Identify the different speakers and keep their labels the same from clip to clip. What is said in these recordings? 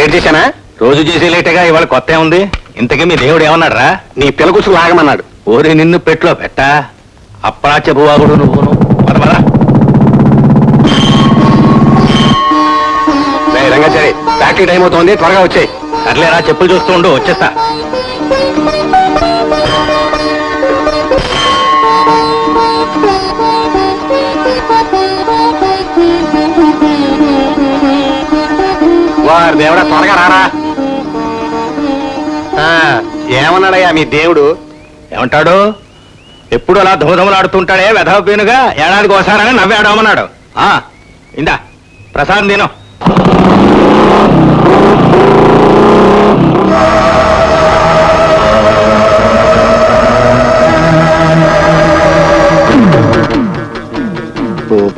Speaker 1: Late చేశానా?
Speaker 2: రోజు చేసే లేటగా ఇవాళ కొత్త ఉంది. ఇంతకీ మీ దేవుడు ఏమన్నాడు రా?
Speaker 1: నీ పిల్లకుసు లాగమన్నాడు.
Speaker 2: ఓరి నిన్ను పెట్లో పెట్ట అప్రాచ్య భూవాగుడు నువ్వును. పదమరా
Speaker 1: రంగాచారి, ఫ్యాక్టరీ టైం అవుతోంది, త్వరగా వచ్చాయి.
Speaker 2: సర్లేరా, చెప్పులు చూస్తూ ఉండు, వచ్చేస్తా.
Speaker 1: వారు దేవుడా, త్వరగా రారా. ఏమన్నాడయ్యా మీ దేవుడు?
Speaker 2: ఏమంటాడు? ఎప్పుడు అలా ధూమధములాడుతుంటాడే వెధవ పేనుగా, ఏడాదికి ఒకసారని నవ్వాడమన్నాడు. ఇందా ప్రసాదం తిను.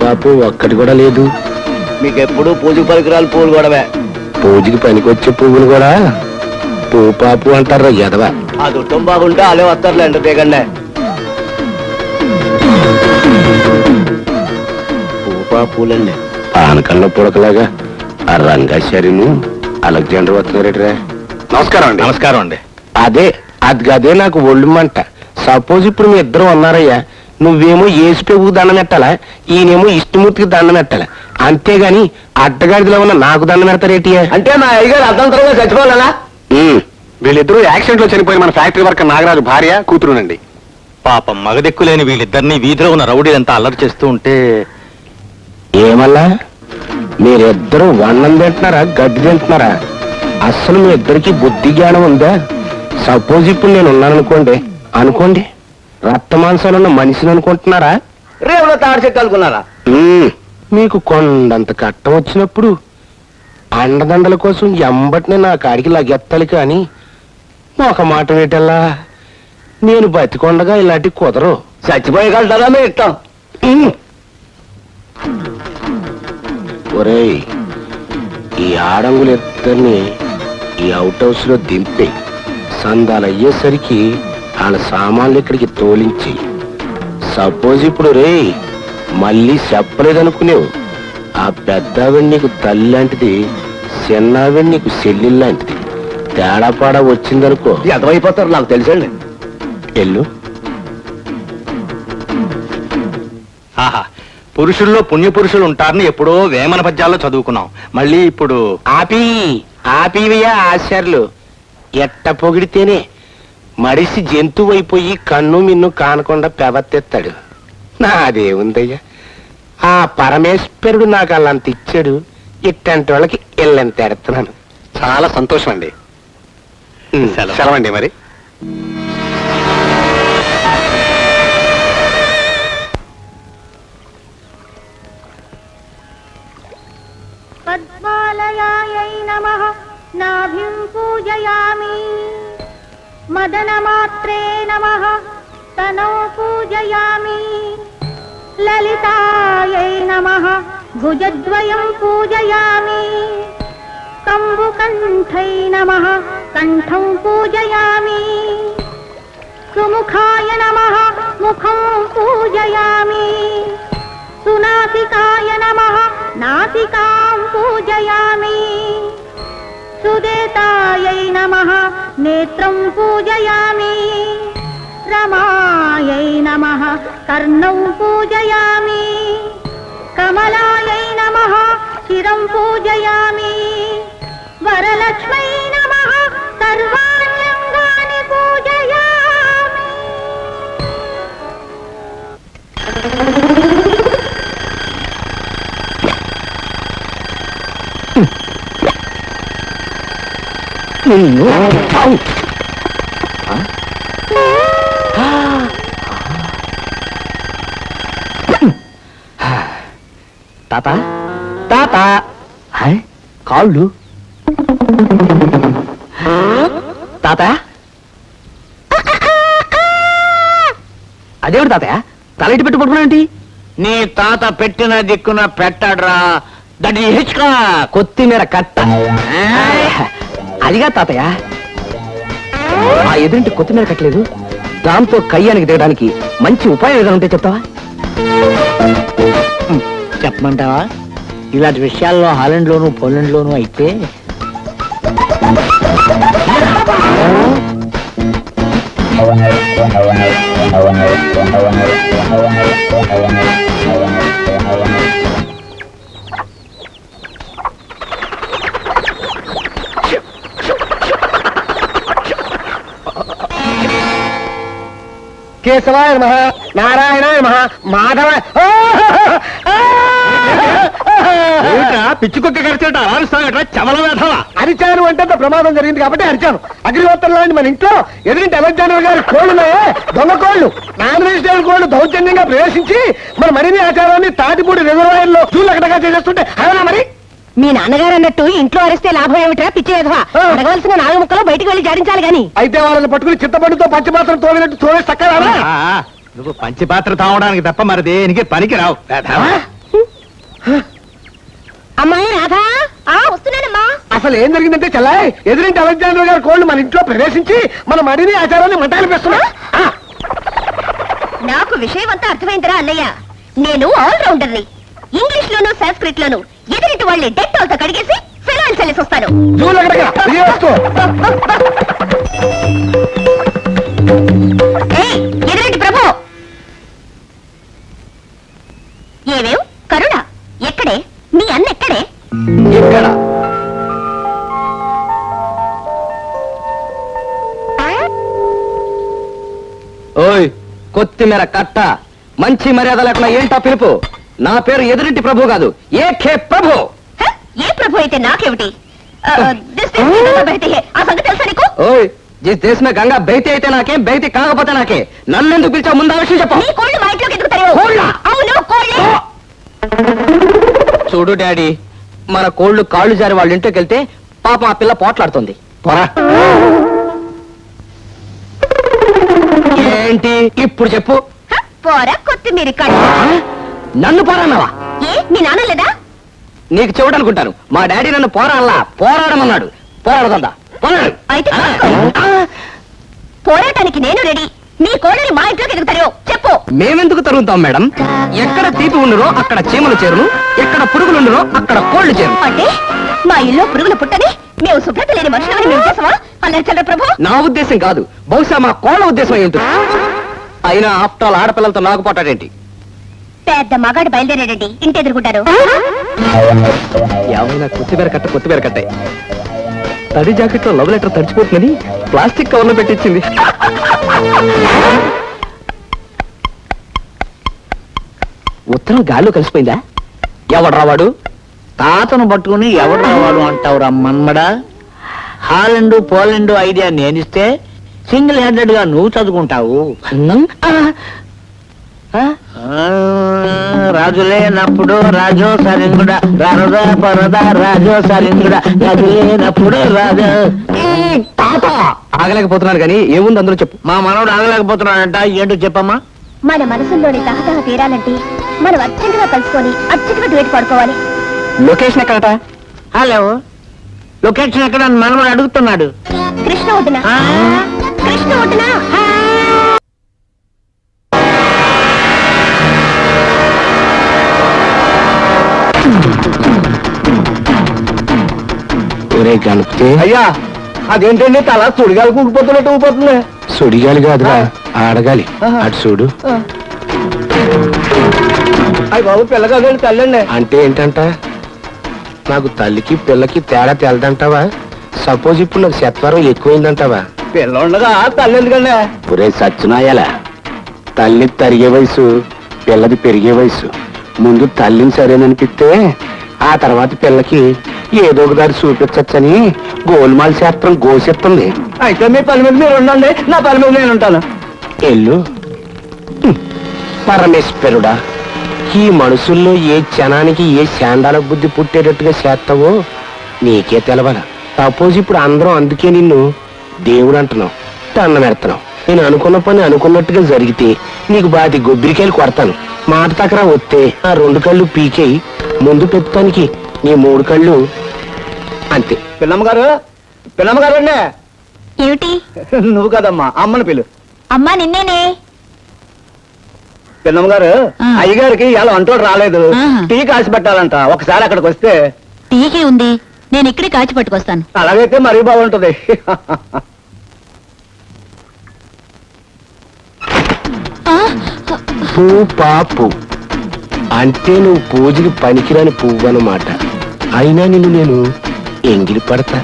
Speaker 1: పాపు ఒక్కటి కూడా లేదు.
Speaker 3: మీకెప్పుడు పూజకు పరికరాలు పూలు గొడవే.
Speaker 1: పూజకి పనికొచ్చే పువ్వులు కూడా పాపు అంటారు ఎదవ.
Speaker 3: ఆ దుట్టం బాగుంటే అలే వస్తారులే ఎంత దిగండి.
Speaker 1: పూలండి పానకల్లో పుడకలాగా ఆ రంగాచార్యను అలెగ్జాండర్ వస్తున్నారేట్రా. నమస్కారం అండి.
Speaker 2: నమస్కారం అండి.
Speaker 1: అదే నాకు ఒళ్ళు మంట. సపోజ్ ఇప్పుడు మీ ఇద్దరు ఉన్నారయ్యా, నువ్వేమో ఏసుపెవ్వుకు దండం పెట్టాలా, ఈయనేమో ఇష్టమూర్తికి దండం పెట్టాలా. అంతేగాని అడ్డగాడిలో ఉన్న నాకు దండం పెడతారేటి?
Speaker 3: అంటే మా అయ్యగారు అర్ధంతరంగా చచ్చిపోవాలా?
Speaker 1: వీళ్ళిద్దరూ యాక్సిడెంట్ లో చనిపోయిన మన ఫ్యాక్టరీ వర్కర్ నాగరాజు భార్య కూతురునండి.
Speaker 2: పాపం మగదెక్కులేని వీళ్ళిద్దరిని వీధిలో ఉన్న రౌడీలంతా అల్లరి చేస్తూ ఉంటే.
Speaker 1: ఏమల్లా మీరిద్దరూ వన్నం తింటున్నారా, గడ్డి తింటున్నారా? అస్సలు మీ ఇద్దరికి బుద్ధి జ్ఞానం ఉందా? సపోజ్ ఇప్పుడు నేను అనుకోండి రక్త మాంసాలున్న మనిషిని అనుకుంటున్నారా?
Speaker 3: రేవులో తాడు చెట్టు అనుకున్నారా?
Speaker 1: మీకు కొండంత కట్టం వచ్చినప్పుడు అండదండల కోసం ఎంబటిని నా కాడికి లగెత్తాలి. కానీ ఒక మాట వేటల్లా, నేను బతికొండగా ఇలాంటి కుదరు.
Speaker 3: చచ్చిపోయగలటారా మీ ఇష్టం.
Speaker 1: ఒరేయ్, ఈ ఆడంగులు ఇద్దరిని ఈ అవుట్ హౌస్ లో దింపి సందాలు అయ్యేసరికి వాళ్ళ సామాన్లు ఇక్కడికి తోలించి. సపోజ్ ఇప్పుడు రే మళ్ళీ చెప్పలేదనుకునేవు, ఆ పెద్దావిడ నీకు తల్లి లాంటిది, చిన్నావిడ నీకు చెల్లి లాంటిది. తేడాపాడా వచ్చిందనుకో
Speaker 3: ఎదవైపోతారు, నాకు తెలుసండి.
Speaker 1: ఎల్లు.
Speaker 2: ఆహా, పురుషుల్లో పుణ్య పురుషులు ఉంటారని ఎప్పుడో వేమన పద్యాల్లో చదువుకున్నాం. మళ్ళీ ఇప్పుడు
Speaker 1: ఆపివయ్యా ఆశ్చర్యలు. ఎట్ట పొగిడితేనే మడిసి జంతువు అయిపోయి కన్ను మిన్ను కానకుండా పెవత్తెత్తాడు. నాదేముందయ్యా, ఆ పరమేశ్వరుడు నాకు అల్లంత ఇచ్చాడు. ఇట్టంటి వాళ్ళకి ఇల్లంత ఎడుతున్నాను. చాలా సంతోషం అండి. సెలవండి మరి.
Speaker 4: పద్మాలయాయై నమః నాభిం పూజయామి. మదనమాత్రే నమః తనౌ పూజయామి. లలితాయై నమః భుజద్వయం పూజయామి. కంబుకంఠై నమః కంఠం పూజయామి. సుముఖాయ నమః ముఖం పూజయామి. సునాసికాయ నమః నాసికాం పూజయామి. సుదేతాయై నమః నేత్రం పూజయామి. రమాయై నమః కర్ణౌ పూజయామి. కమలాయై నమః శిరం పూజయామి. వరలక్ష్మై నమః సర్వాణ్యంగాని పూజయామి.
Speaker 3: తాత తాత కాళ్ళు తాత. అదేమిటి తాతయ్య తల ఇటు పెట్టి పట్టుకున్నాంటి? నీ తాత పెట్టిన దిక్కున పెట్టాడ్రా. దట్ హిచ్కా కొత్తిమీర కట్ట. అదిగా తాతయ్య, ఆ ఎదురింటి కొత్తిమీర కట్టలేదు, దాంతో కయ్యానికి దిగడానికి మంచి ఉపాయం ఏదైనా ఉంటే చెప్తావా? చెప్పమంటావా? ఇలాంటి విషయాల్లో హాలండ్లోను పోలండ్లోను అయితే
Speaker 1: కేశవాయ నమః, నారాయణాయ నమః, మాధవ
Speaker 2: పిచ్చుకొక్క కరిచేట అరుస్తాగట్రా చవల వేధవా.
Speaker 1: అరిచాను అంటే అంత ప్రమాదం జరిగింది కాబట్టి అరిచాను. అగ్నిహోత్రం లాంటి మన ఇంట్లో ఎదురింటి అలెగ్జాండర్ గారి కోళ్ళున్నాయే, దొంగ కోళ్ళు, నాన్ వెజిటేరియన్ కోళ్ళు దౌర్జన్యంగా ప్రవేశించి మన మరిన్ని ఆచారాన్ని తాటిపూడి రిజర్వాయర్ లో చూలకటగా చేసేస్తుంటే అవునా మరి?
Speaker 4: మీ నాన్నగారు అన్నట్టు ఇంట్లో అరిస్తే లాభం ఏమిట్రా పిచ్చి ఎధవా? అడగవలసిన నాలుగు ముక్కలు బయటికి వెళ్ళి జాడించాలి గాని.
Speaker 1: అయితే వాళ్ళని పట్టుకుని చింతపండుతో పచ్చిపాత్రం తోమినట్టు తోమే చక్కగా.
Speaker 2: నువ్వు పంచపాత్ర తాగడానికి తప్ప మరి దేనికి పనికి రావు వేధవా.
Speaker 4: అమ్మాయి రాధా, వస్తున్నానమ్మా.
Speaker 1: అసలు ఏం జరిగిందంటే చెల్లాయ్, ఎదురింటి అలెగ్జాండర్ గారి కోళ్ళు మన ఇంట్లో ప్రవేశించి మన మడిని ఆచారాన్ని మంటలిపిస్తున్నా.
Speaker 4: నాకు విషయం అంతా అర్థమైందిరా అన్నయ్య. నేను ఆల్ రౌండర్ని. ఇంగ్లీష్ లోను సంస్కృత్ లోను ఎదురింటి వాళ్ళని డెట్టాల్తో కడిగేసి ఫినాయిల్ చల్లేసి వస్తాను. ఏయ్, ఎదురింటి ప్రభు, ఏవేవ్ కరుణ ఎక్కడే? మీ అన్న ఎక్కడే?
Speaker 3: ఇక్కడ ఓయ్ కొత్తిమీర కట్ట, మంచి మర్యాద లేకుండా ఏంటా పిలుపు? నా పేరు ఎదురింటి ప్రభు కాదు, ఏకే ప్రభు.
Speaker 4: హ? ఏ ప్రభు అయితే నాకేమిటి? ఆ సంగతి తెలుసా నీకు?
Speaker 3: ఓయ్ జిస్ దేశ్ మే గంగా బైతే అయితే నాకే, బైతే కాకపోతే నాకే. నన్నెందుకు పిలిచావు? ముందు ఆ విషయం చెప్పు.
Speaker 4: నీ కోళ్ళు మా ఇంట్లోకి ఎందుకు తరిగావు?
Speaker 3: కోళ్ళా?
Speaker 4: అవును, కోళ్ళే.
Speaker 3: చూడు డాడీ, మన కోళ్ళు కాళ్ళు జారి వాళ్ళ ఇంట్లోకి వెళ్తే పాపం ఆ పిల్ల పోట్లాడుతుంది.
Speaker 2: పోరా.
Speaker 3: ఏంటి ఇప్పుడు చెప్పు?
Speaker 4: హ? పోరా కొత్తిమీర కట్ట.
Speaker 3: నన్ను పోరాన్నావా?
Speaker 4: ఏ మీ నాన్న లేదా?
Speaker 3: నీకు చెవుడనుకుంటాను. మా డాడీ నన్ను పోరాడలా, పోరాడమన్నాడు. పోరాడదా? పోరాడు.
Speaker 4: అయితే పోరాటానికి నేను రెడీ. నీ కోళ్ళని మా ఇంట్లోకి ఎందుకు తరిగావు చెప్పు.
Speaker 3: మేమెందుకు తరుగుతాం మేడం? ఎక్కడ తీపి ఉండునో అక్కడ చీమలు చేరును, ఎక్కడ పురుగులుండునో అక్కడ కోళ్లు చేరును.
Speaker 4: అంటే మా ఇల్లు పురుగులు పుట్టని మేము శుభ్రత లేని మనుషులని మేము చేసావా? అలా చంద్ర ప్రభు.
Speaker 3: నా ఉద్దేశం కాదు, బహుశా మా కోళ్ళ ఉద్దేశం ఏంటి? అయినా ఆఫ్టర్ ఆల్ ఆడపిల్లలతో నాకు పోటాడేంటి?
Speaker 4: పెద్ద మగాడు బయలుదేరాడండి, ఇంటి ఎదుర్కొంటారు.
Speaker 3: ఏమైనా కొత్తిమీర కట్టే తడి జాకెట్ లో లవ్ లెటర్ తడిచిపోతుందని ప్లాస్టిక్ కవర్ లో పెట్టించింది. ఉత్తరం గాల్లో కలిసిపోయిందా? ఎవడ్రా వాడు?
Speaker 5: తాతను పట్టుకుని ఎవడు రావాడు అంటావురా మన్మడా? హాలండ్ పోలండ్ ఐడియా నేనిస్తే సింగిల్ హ్యాండెడ్ గా నువ్వు చదువుకుంటావు. రాజులేనప్పుడు రాజో సరింగుడ, రరద పరద రాజో సరింగుడ, రాజులేనప్పుడు రాజో.
Speaker 3: ఆగలేకపోతున్నాను కానీ ఏముంది అందులో చెప్పు.
Speaker 5: మా మనవడు ఆగలేకపోతున్నాడంట, ఏంటో చెప్పమ్మా.
Speaker 4: మన మనసుల్లోని తహతహ తీరాలంటే మనం అర్జెంటుగా కలుసుకొని అర్జెంటుగా డ్యూట్ పడుకోవాలి.
Speaker 3: లొకేషన్ ఎక్కడట?
Speaker 5: హలో, లొకేషన్ ఎక్కడ అని మనవడు అడుగుతున్నాడు.
Speaker 4: కృష్ణ ఒడ్డున.
Speaker 5: ఆ?
Speaker 4: కృష్ణ ఒడ్డున.
Speaker 1: ఒరే గణపతి,
Speaker 3: అయ్యా అదేంటండి తల సుడిగాలు కూకిపోతున్నట్టు ఊగిపోతుంది.
Speaker 1: సుడిగాలి కాదురా, ఆడగాలి. అటు చూడు.
Speaker 3: అయ్యి బాబు పిల్లగా తల్లండి.
Speaker 1: అంటే ఏంటంట? నాకు తల్లికి పిల్లకి తేడా తెలదంటావా? సపోజ్ ఇప్పుడు నాకు శత్వరం ఎక్కువైందంటావా?
Speaker 3: పిల్ల ఉండగా తల్లి ఎందుకండి?
Speaker 1: ఒరే సచ్చినాయాల, తల్లి తరిగే వయసు, పిల్లది పెరిగే వయసు. ముందు తల్లిని సరేననిపిస్తే ఆ తర్వాత పిల్లకి ఏదో ఒక దారి చూపించచ్చని గోల్మాల్ శాస్త్రం గోసెత్తుంది.
Speaker 3: అయితే మీ పని మీద మీరు ఉండండి, నా పని మీద నేను ఉంటాను.
Speaker 1: ఎల్లు. పరమేశ్వరుడా, ఈ మనసుల్లో ఏ క్షణానికి ఏ శాండాల బుద్ధి పుట్టేటట్టుగా చేస్తావో నీకే తెలవాల. సపోజ్ ఇప్పుడు అందరం అందుకే నిన్ను దేవుడు అంటున్నావు, దండం పెడుతున్నావు. నేను అనుకున్న పని అనుకున్నట్టుగా జరిగితే నీకు బాధి గొబ్బరికాయలు కొడతాను. మాట తకరా వస్తే ఆ 2 కళ్ళు పీకేయి ముందు పెట్టుతానికి నీ 3 కళ్ళు అంతే.
Speaker 3: పిల్లమ్మ గారు అండి.
Speaker 4: ఏమిటి?
Speaker 3: నువ్వు కదమ్మా, అమ్మని పిలు.
Speaker 4: అమ్మా నిన్నేనే.
Speaker 3: పిల్లమ్మ గారు, అయ్యగారికి ఇలా అంటోడు రాలేదు,
Speaker 4: ఆహా.
Speaker 3: టీ కాసి పెట్టాలంట. ఒకసారి అక్కడికి వస్తే.
Speaker 4: టీకే ఉంది, నేను ఇక్కడే కాచి పట్టుకొస్తాను.
Speaker 3: అలాగైతే మరీ బాగుంటది.
Speaker 1: పువ్వు పాపు అంటే నువ్వు పూజకి పనికిరాని పువ్వు అన్నమాట. అయినా నిన్ను నేను ఎంగిలి పడతా.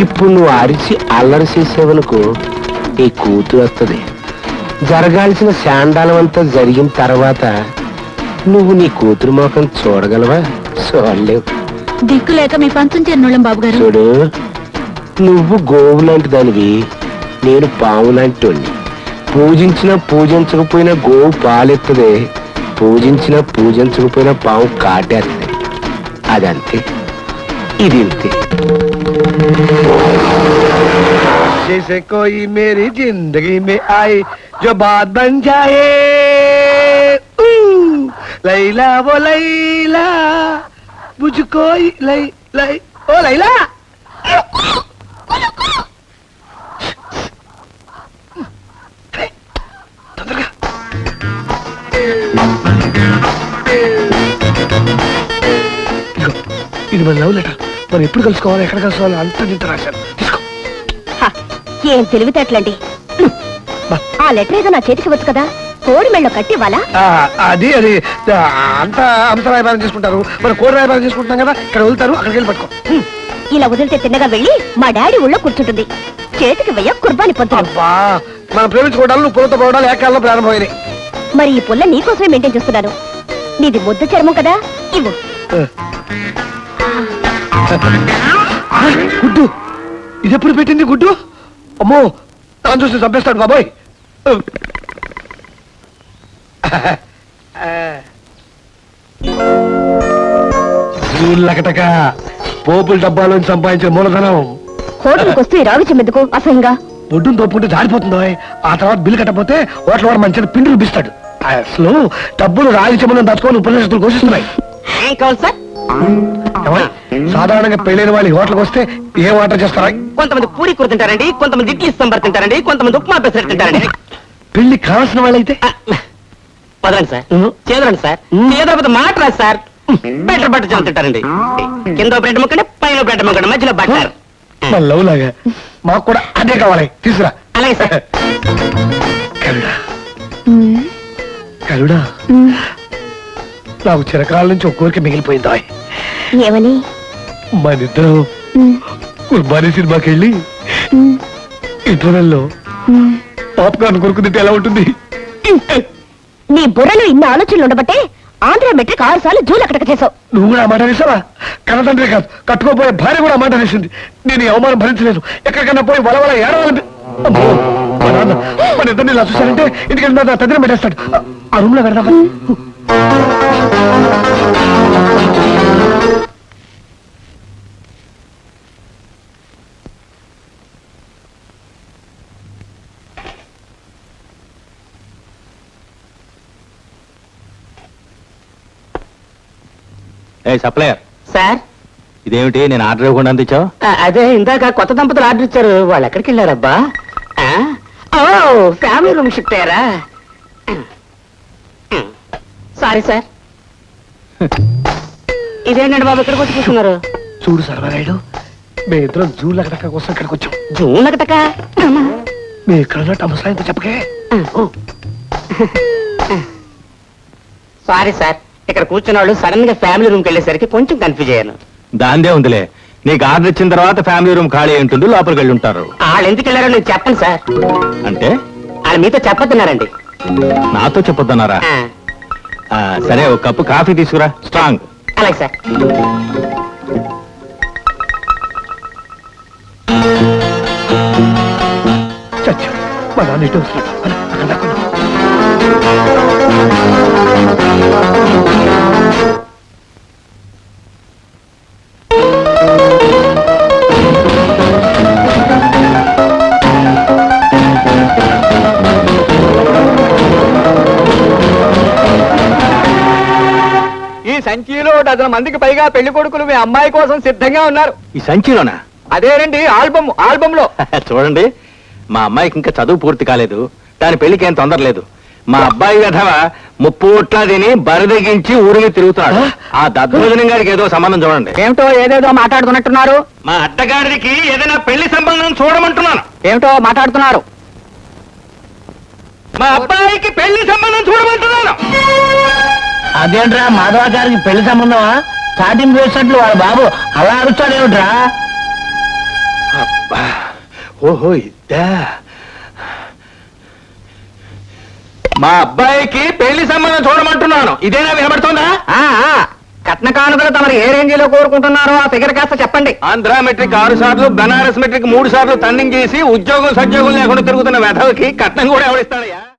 Speaker 1: ఇప్పుడు నువ్వు అరిచి అల్లరి చేసేవనుకో నీ కూతురు వస్తుంది. జరగాల్సిన శాండాలం అంతా జరిగిన తర్వాత నువ్వు నీ కూతురు మొఖం చూడగలవా? చూడలేవు.
Speaker 4: దిక్కు లేక మీ పంచం చేరినోళ్ళం బాబు గారు.
Speaker 1: చూడు, నువ్వు గోవు లాంటి దానివి, నేను పాము లాంటి వాణ్ణి. పూజించినా పూజించకపోయినా గోవు పాలెత్తదే, పూజించినా పూజించకపోయినా పాము కాటేస్తుంది. అదంతే, ఇది ఇంతే.
Speaker 6: जैसे कोई मेरी जिंदगी में आए जो बात बन जाए, लैला वो लैला मुझको लई लई ओ लैला. తొందరగా ఇది మన లవ్ లెటర్. మనం ఎప్పుడు కలుసుకోవాలి, ఎక్కడ కలుసుకోవాలి అంతా ఇంత రాశారు. తీసుకో.
Speaker 4: ఏం తెలివితేటలండి. ఆ లెటర్ ఏదో నా చేతికి వచ్చు కదా, కోడి మెళ్ళో కట్టి ఇవ్వాలా?
Speaker 6: అది అది అంతా అంత రాయబారం చేసుకుంటారు, మనం కోడి రాయబారం చేసుకుంటున్నాం కదా, ఇక్కడ వెళ్తారు, అక్కడికి వెళ్ళి పట్టుకో.
Speaker 4: ఇలా వదిలితే తిన్నగా వెళ్ళి మా డాడీ ఊళ్ళో కూర్చుంటుంది. చేతికి వెయ్య కుర్బాని పొద్దు.
Speaker 6: అబ్బా, మనం ప్రేమించుకోవడాలు నువ్వు పొలతో పోవడాలు ఏకాల్లో ప్రారంభమైనాయి.
Speaker 4: మరి ఈ పుల్ల నీకోసమే మెయింటైన్ చేస్తున్నాను. నీది ముద్ద చర్మం కదా, ఇవ్వు.
Speaker 6: గుడ్డు, ఇది ఎప్పుడు పెట్టింది గుడ్డు? అమ్మో, తాను చూసి చంపేస్తాడు బాబోయ్. లకటక పోపుల డబ్బాలోంచి సంపాదించిన మూలధనం
Speaker 4: హోటల్కి వస్తే ఈ రావి చెమ్మెదుకు అసహ్యంగా.
Speaker 6: ఒడ్డును తోపుకుంటే జారిపోతుందో, ఆ తర్వాత బిల్లు కట్టకపోతే హోటల్ వాడు మంచిగా పిండి చూపిస్తాడు. అసలు డబ్బులు రాగి చెమ్మలను దాచుకొని ఉపనిషత్తులు ఘోషిస్తున్నాయి. ఏమోయ్, సాధారణంగా పెళ్ళైన వాళ్ళు హోటల్కి వస్తే ఏం ఆర్డర్ చేస్తారా?
Speaker 3: కొంతమంది పూరి కూర తింటారండి, కొంతమంది ఇడ్లీ సాంబార్ తింటారండి, కొంతమంది ఉప్మా పెసరట్టు తింటారండి.
Speaker 6: పెళ్లి కావాల్సిన వాళ్ళైతే
Speaker 3: వదలండి సార్, చేదరండి సార్, చేదరపోతే మాట రాదు సార్. బెటర్ బట్టర్ చాలా తింటారండి. కింద బ్రెడ్ ముక్కండి, పైన బ్రెడ్ ముక్కండి, మధ్యలో బట్టర్.
Speaker 6: మన లవ్ లాగా మాకు కూడా అదే కావాలి, తీసురా.
Speaker 3: అలాగే సార్.
Speaker 6: కరుడా, కరుడా, నాకు చిరకాల నుంచి ఒక కోరిక మిగిలిపోయిందా.
Speaker 4: ఏమని?
Speaker 6: మన ఇద్దరం కుర్బానీ సినిమాకి వెళ్ళి ఇంటర్వెల్లో పాప్కార్న్ కొనుక్కు తింటే ఎలా ఉంటుంది?
Speaker 4: నీ బుర్రలో ఇన్ని ఆలోచనలు ఉండబట్టే ఆంధ్ర మెట్రిక్ 6 సార్లు జూలు అక్కడికి చేసావు.
Speaker 6: నువ్వు కూడా ఆ మాట వేసావా? కన్నతండ్రి కాదు, కట్టుకోపోయే భార్య కూడా ఆ మాట వేసింది. నేను ఈ అవమానం భరించలేదు. ఎక్కడికన్నా పోయి వలవల ఏడవాలని. అమ్మో, మా నాన్న మన ఇద్దరిని ఇలా చూశారంటే ఇంటికి వెళ్ళిన తదిన పెట్టేస్తాడు. ఆ రూమ్ లో పెడదామా?
Speaker 2: ఏ సప్లయర్,
Speaker 3: సార్,
Speaker 2: ఇదేమిటి నేను ఆర్డర్ ఇవ్వకుండా అందించావు?
Speaker 3: అదే ఇందాక కొత్త దంపతులు ఆర్డర్ ఇచ్చారు. వాళ్ళు ఎక్కడికి వెళ్ళారబ్బా? ఓ, ఫ్యామిలీ రూమ్ షిఫ్ట్ అయ్యారా? Sorry sir. ఇదేంటండి బాబు ఇక్కడికి వచ్చి కూర్చున్నారు?
Speaker 6: చూడు సర్వరాయుడు, మీ ఇద్దరం జూ లకటక కోసం ఇక్కడికి వచ్చాం.
Speaker 3: జూన్ ఒకటక
Speaker 6: మీ ఇక్కడ ఉన్నట్టు అమ్మసాయంతో చెప్పకే.
Speaker 3: సారీ సార్, ఇక్కడ కూర్చున్న వాళ్ళు సడన్ గా ఫ్యామిలీ రూమ్కి వెళ్ళేసరికి కొంచెం కన్ఫ్యూజ్ అయ్యాను.
Speaker 2: దాందే ఉందిలే, నీకు ఆర్డర్ ఇచ్చిన తర్వాత ఫ్యామిలీ రూమ్ ఖాళీ ఉంటుంది, లోపలికి వెళ్ళి ఉంటారు.
Speaker 3: వాళ్ళు ఎందుకు వెళ్ళారో నేను చెప్పను సార్.
Speaker 2: అంటే
Speaker 3: వాళ్ళు మీతో చెప్పొద్దున్నారండి.
Speaker 2: నాతో చెప్పొద్దన్నారా? సరే, ఒక కప్పు కాఫీ తీసుకురా, స్ట్రాంగ్.
Speaker 3: అలాగే సార్.
Speaker 6: చచ్చా, మా నాన్న ఇటు వస్తున్నాడు. అక్కడ దాక్కున్నాం.
Speaker 3: ఈ సంచిలో డజన్ మందికి పైగా పెళ్లి కొడుకులు మీ అమ్మాయి కోసం సిద్ధంగా ఉన్నారు.
Speaker 2: ఈ సంచిలోనా?
Speaker 3: అదేనండి, ఆల్బమ్ లో.
Speaker 2: చూడండి, మా అమ్మాయికి ఇంకా చదువు పూర్తి కాలేదు, దాని పెళ్లికి ఏం తొందర లేదు. మా అబ్బాయి కథవ ముప్పోట్లా తిని బరిదగించి ఊరిని తిరుగుతాడు. ఆ దద్దోజనం గారికి ఏదో సంబంధం చూడండి.
Speaker 3: ఏమిటో ఏదేదో మాట్లాడుతున్నట్టున్నారు.
Speaker 2: మా అత్తగారికి ఏదైనా పెళ్లి సంబంధం చూడమంటున్నాను.
Speaker 3: ఏమిటో మాట్లాడుతున్నారు.
Speaker 2: మా అబ్బాయికి పెళ్లి సంబంధం చూడమంటున్నాను.
Speaker 5: అదేంట్రా మాధవాచారికి పెళ్లి సంబంధమా? స్టార్టింగ్ చేసినట్లు వాళ్ళ బాబు అలా అరుస్తాడేమిట్రా?
Speaker 2: అబ్బా, ఓహో ఇద్దా. మా అబ్బాయికి పెళ్లి సంబంధం చూడమంటున్నాను. ఇదేనా వినబడుతోందా?
Speaker 3: కట్న కానుకలు తమరు ఏ రేంజీలో కోరుకుంటున్నారో ఆ ఫిగర్ కాస్త చెప్పండి.
Speaker 2: ఆంధ్ర మెట్రిక్ 6 సార్లు, బనారస్ మెట్రిక్ 3 సార్లు టన్నింగ్ చేసి ఉద్యోగం సద్యోగం లేకుండా తిరుగుతున్న వెధవకి కట్నం కూడా ఎవరిస్తాడయ్యా?